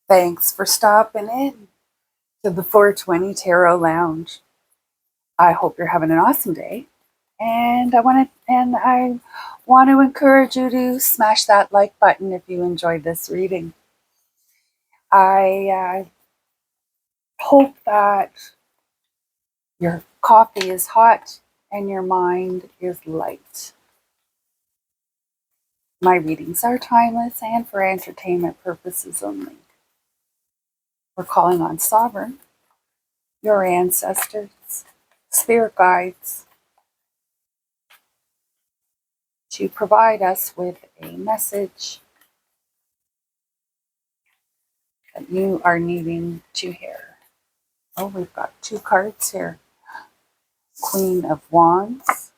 Thanks for stopping in to the 420 Tarot Lounge. I hope you're having an awesome day. And I want to encourage you to smash that like button if you enjoyed this reading. I hope that your coffee is hot and your mind is light. My readings are timeless and for entertainment purposes only. We're calling on Sovereign, your ancestors, spirit guides, to provide us with a message that you are needing to hear. Oh, we've got two cards here. Queen of Wands,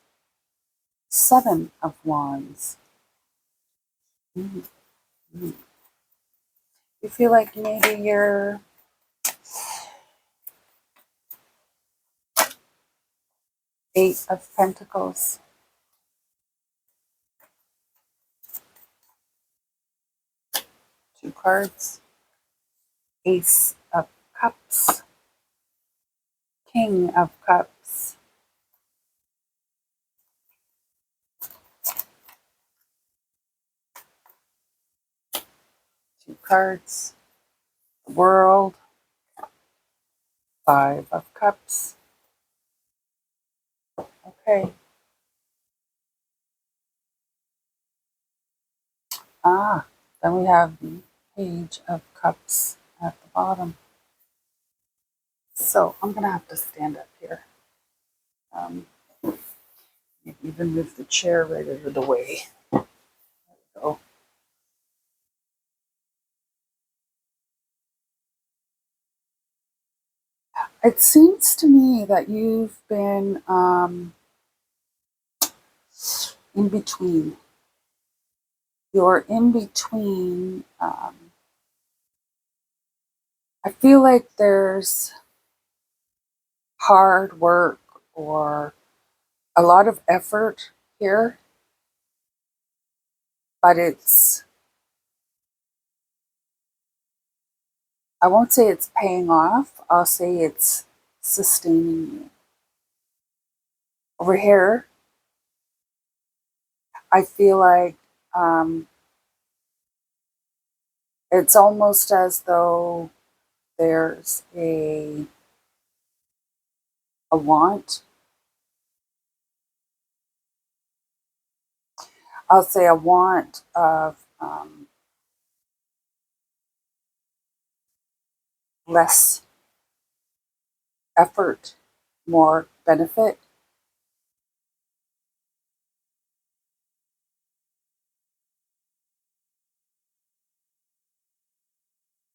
Seven of Wands. Mm-hmm. You feel like maybe you're Eight of Pentacles. Two cards. Ace of Cups, King of Cups. Two cards. The World, Five of Cups. Okay. Then we have the Page of Cups at the bottom. So I'm going to have to stand up here. Maybe even move the chair right out of the way. There we go. It seems to me that you've been in between. You're in between. I feel like there's hard work or a lot of effort here, but I won't say it's paying off. I'll say it's sustaining you. Over here, I feel like it's almost as though there's a want. I'll say a want of less effort, more benefit.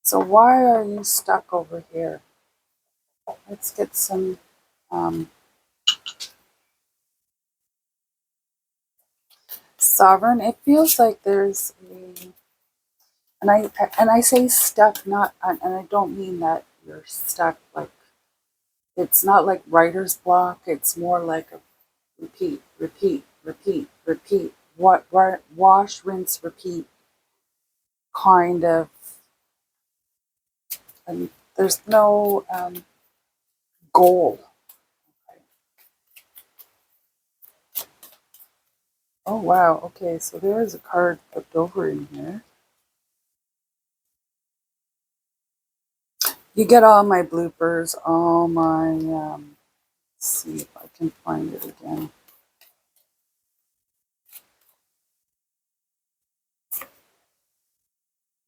So why are you stuck over here? Let's get some Sovereign. It feels like there's a, and I say stuck, not, and I don't mean that you're stuck like, it's not like writer's block. It's more like a repeat, repeat, repeat, repeat. Wash, rinse, repeat kind of. And there's no goal. Oh wow. Okay, so there is a card flipped over in here. You get all my bloopers, all my. Let's see if I can find it again.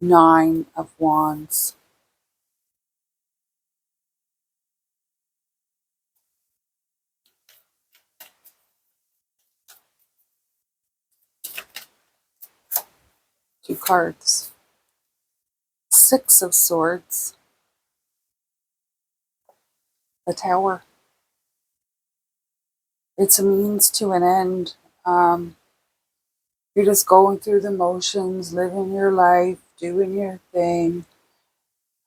Nine of Wands. Two cards. Six of Swords. The Tower. It's a means to an end. You're just going through the motions, living your life, doing your thing.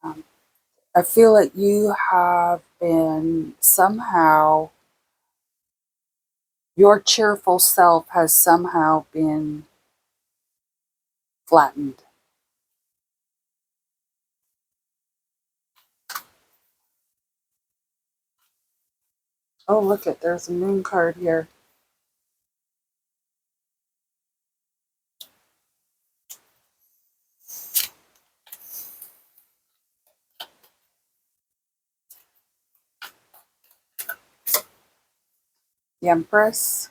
I feel like you have been somehow, your cheerful self has somehow been flattened. Oh, look it, there's a moon card here. The Empress.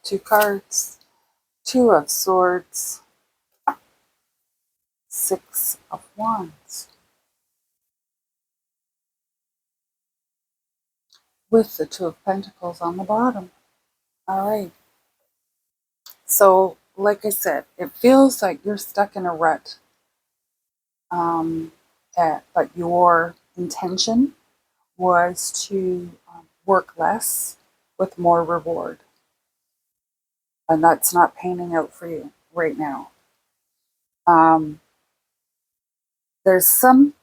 Two cards. Two of Swords. Six of Wands. With the Two of Pentacles on the bottom. All right. So, like I said, it feels like you're stuck in a rut. But your intention was to work less with more reward. And that's not panning out for you right now. Um, there's some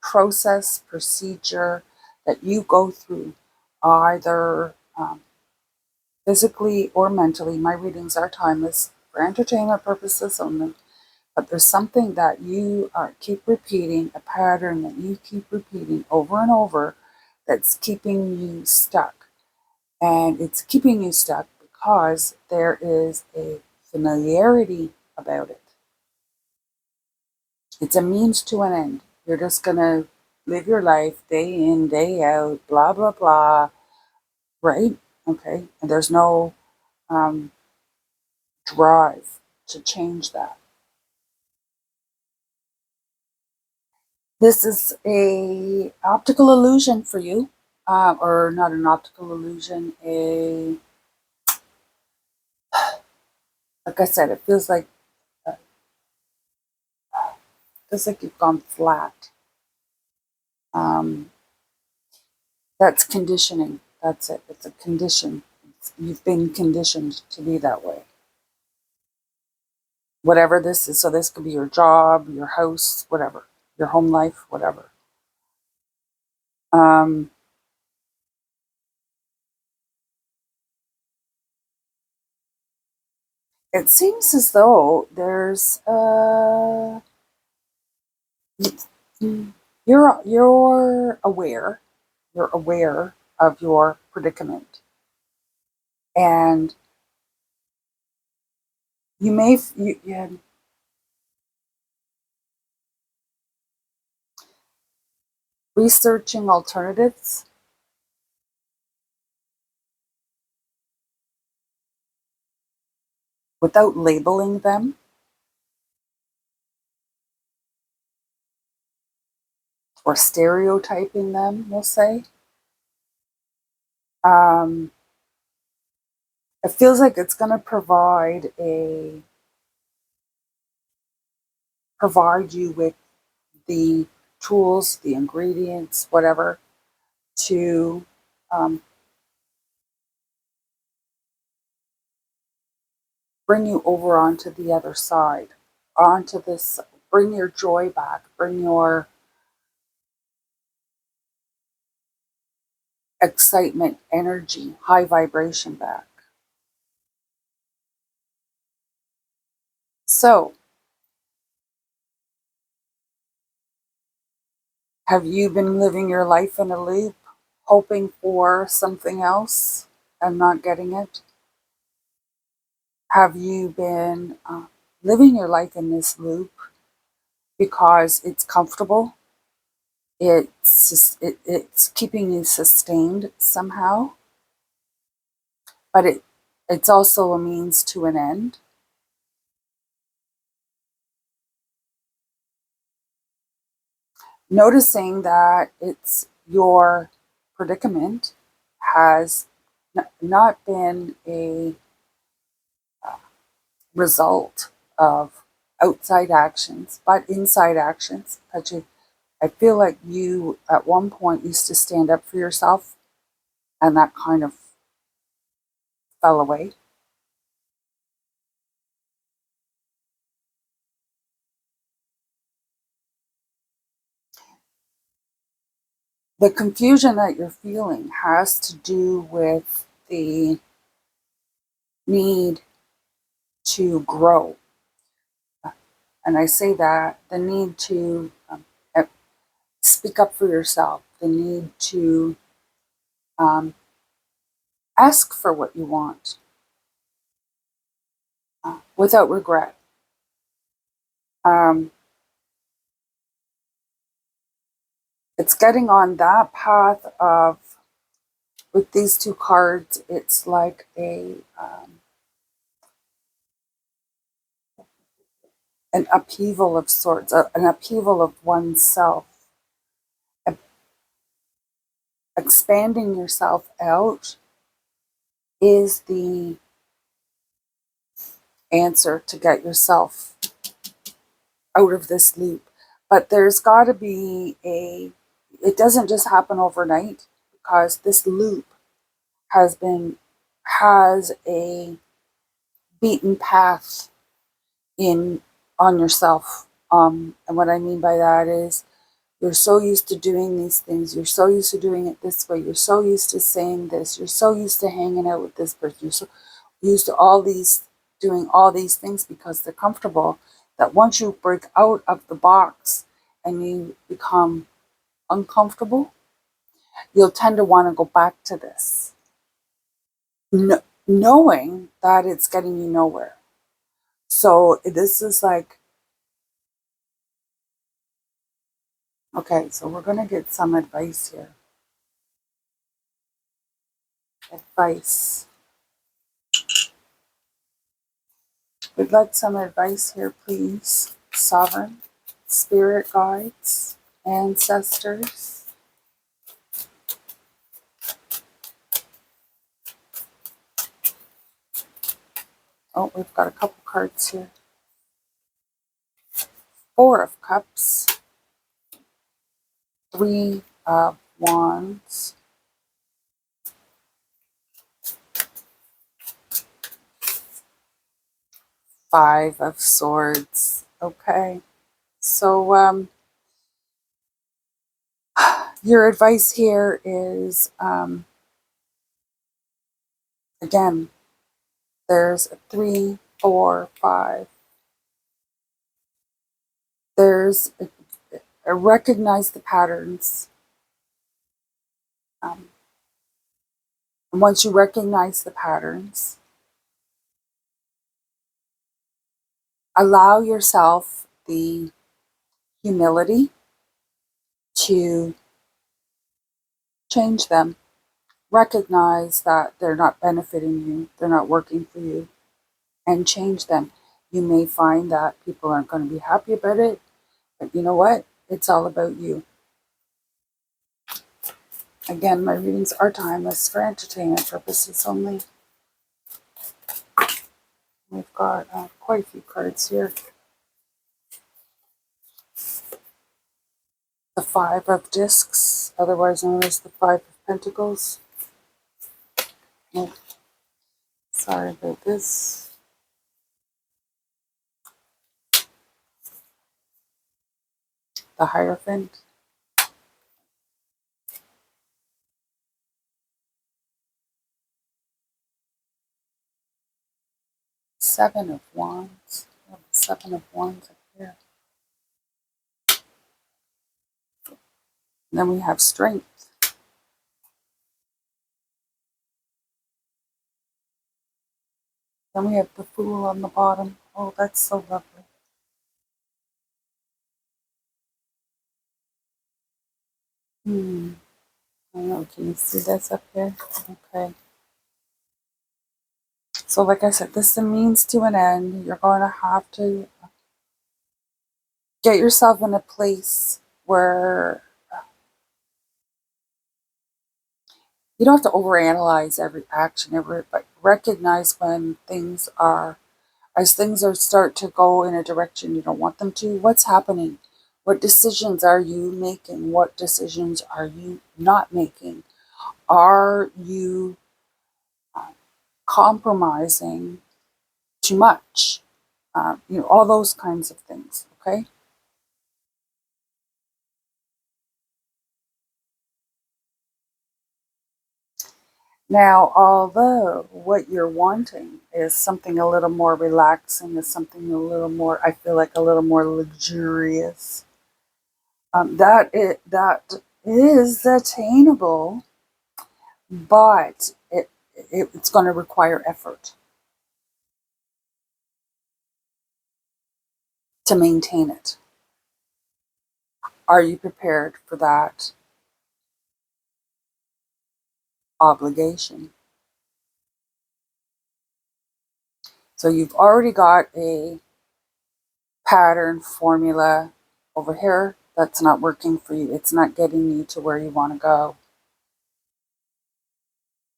process, procedure that you go through, either physically or mentally. My readings are timeless for entertainment purposes only. But there's something that you keep repeating, a pattern that you keep repeating over and over that's keeping you stuck. And it's keeping you stuck because there is a familiarity about it. It's a means to an end. You're just going to live your life day in, day out, blah, blah, blah, right? Okay. And there's no drive to change that. This is a optical illusion for you, or not an optical illusion. Like I said, it feels like you've gone flat. Um, that's conditioning. That's it. It's a condition. You've been conditioned to be that way. Whatever this is, so this could be your job, your house, whatever, your home life, whatever. Um, it seems as though there's you're aware of your predicament, and you may you researching alternatives without labeling them or stereotyping them, we'll say. um, it feels like it's going to provide you with the tools, the ingredients, whatever, to um, bring you over onto the other side, onto this, bring your joy back, bring your excitement, energy, high vibration back. So, have you been living your life in a loop, hoping for something else and not getting it? Have you been living your life in this loop because it's comfortable? It's keeping you sustained somehow, but it's also a means to an end. Noticing that it's your predicament has not been a result of outside actions, but inside actions. I feel like you at one point used to stand up for yourself, and that kind of fell away. The confusion that you're feeling has to do with the need to grow. And I say that the need to speak up for yourself, the need to um, ask for what you want without regret. Um, it's getting on that path of, with these two cards, it's like an upheaval of sorts, an upheaval of oneself, expanding yourself out is the answer to get yourself out of this loop. But there's got to be it doesn't just happen overnight, because this loop has a beaten path in on yourself. And what I mean by that is, you're so used to doing these things, you're so used to doing it this way, you're so used to saying this, you're so used to hanging out with this person, you're so used to doing all these things because they're comfortable, that once you break out of the box and you become uncomfortable, you'll tend to want to go back to this, knowing that it's getting you nowhere. So this is like, okay, so we're going to get some advice here. Advice. We'd like some advice here, please. Sovereign, spirit guides, ancestors. Oh, we've got a couple cards here. Four of Cups, Three of Wands, Five of Swords. Okay, so your advice here is, again, there's a 3, 4, 5. There's recognize the patterns. And once you recognize the patterns, allow yourself the humility to change them. Recognize that they're not benefiting you, they're not working for you, and change them. You may find that people aren't going to be happy about it, but you know what? It's all about you. Again, my readings are timeless, for entertainment purposes only. We've got quite a few cards here. The Five of Discs, otherwise known as the Five of Pentacles. Oh, sorry about this. The Hierophant. Seven of Wands. Oh, Seven of Wands up here. And then we have Strength. Then we have the Fool on the bottom. Oh, that's so lovely. I don't know, can you see this up here? Okay. So like I said, this is a means to an end. You're going to have to get yourself in a place where you don't have to overanalyze every action, but recognize when as things are start to go in a direction you don't want them to. What's happening? What decisions are you making? What decisions are you not making? Are you compromising too much? All those kinds of things. Okay. Now, although what you're wanting is something a little more relaxing, is something a little more, I feel like a little more luxurious. That is attainable, but it's going to require effort to maintain it. Are you prepared for that obligation? So you've already got a pattern formula over here that's not working for you. It's not getting you to where you want to go.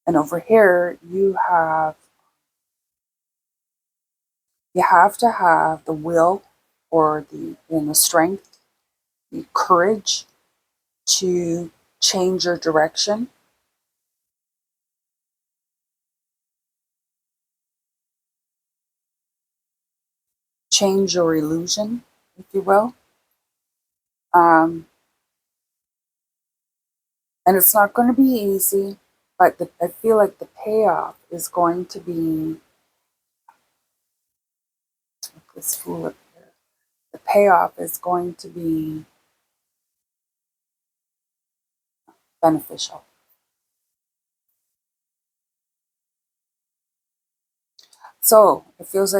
And over here you have to have the will or the strength, the courage to change your direction, change your illusion, if you will. Um, and it's not going to be easy, but I feel like the payoff is going to be this fool up here. The payoff is going to be beneficial. So it feels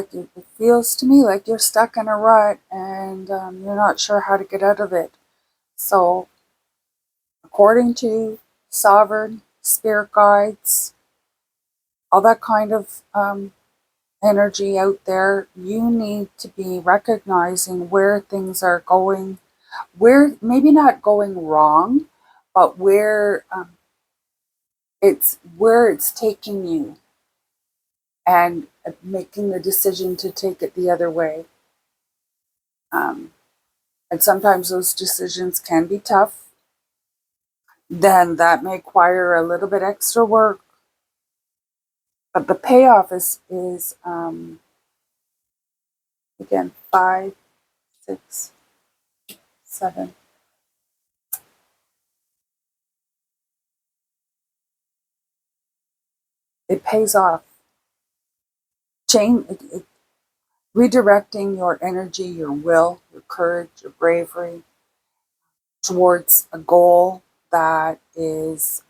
to me like you're stuck in a rut and you're not sure how to get out of it. So, according to sovereign spirit guides, all that kind of energy out there, you need to be recognizing where things are going, where maybe not going wrong, but where it's taking you, and making the decision to take it the other way. Um, and sometimes those decisions can be tough. Then that may require a little bit extra work, but the payoff is again 5, 6, 7. It pays off. Redirecting your energy, your will, your courage, your bravery towards a goal that is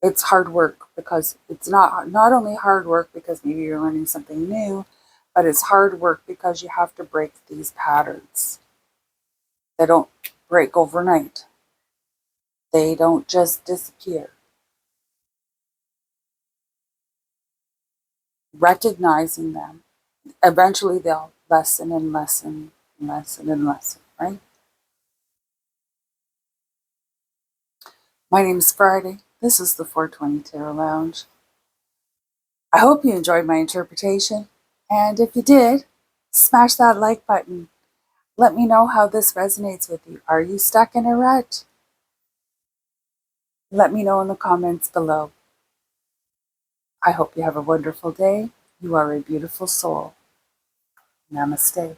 it's hard work, because it's not only hard work because maybe you're learning something new, but it's hard work because you have to break these patterns. They don't break overnight. They don't just disappear. Recognizing them, eventually they'll lessen and lessen and lessen and lessen, right? My name is Friday. This is the 420 Tarot Lounge. I hope you enjoyed my interpretation, and if you did, smash that like button. Let me know how this resonates with you. Are you stuck in a rut? Let me know in the comments below. I hope you have a wonderful day. You are a beautiful soul. Namaste.